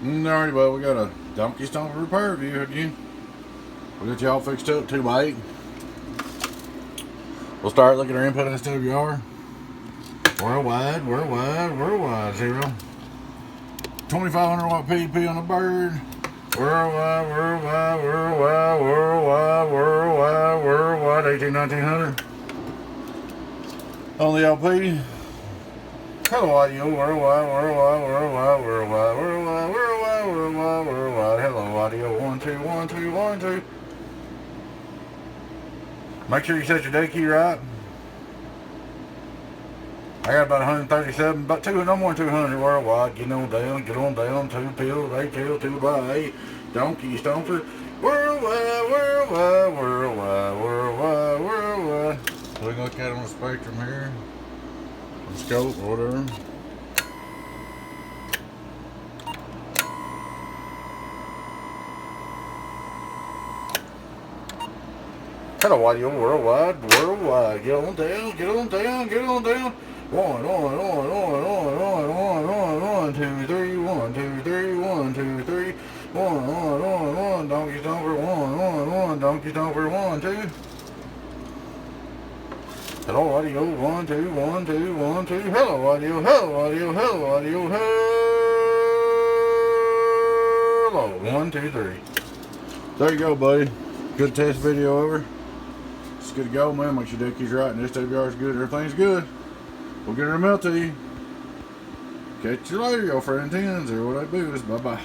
Alrighty, well, we got a donkey stomper repair review again. We got y'all fixed up 2x8. We'll start looking at our input SWR. Worldwide, 0. 2500 watt PEP on the bird. Worldwide, 1900. On the LP. Hello audio, worldwide. Hello audio, 1 2 1 2 1 2. Make sure you set your day key right. I got about 137, about no more than 200 worldwide. Get on down, 2 pills, 8 pills, 2x8. Donkey Stomper. Worldwide. So we can look at it on the spectrum here. On scope or whatever. Hello, audio, worldwide. Get on down. 1 2 3, 1 2 3, 1 2 3, 1 donkey stomper, 1 donkey stomper, 1 2. Hello, audio, 1 2 1 2 1 2. Hello, audio, hello, 1 2 3. There you go, buddy. Good test video over. It's good to go, man. Make sure your deck keys right and SWR is good. Everything's good. We'll get her a mail to you. Catch you later, your friend 10s or what I do is. Bye bye.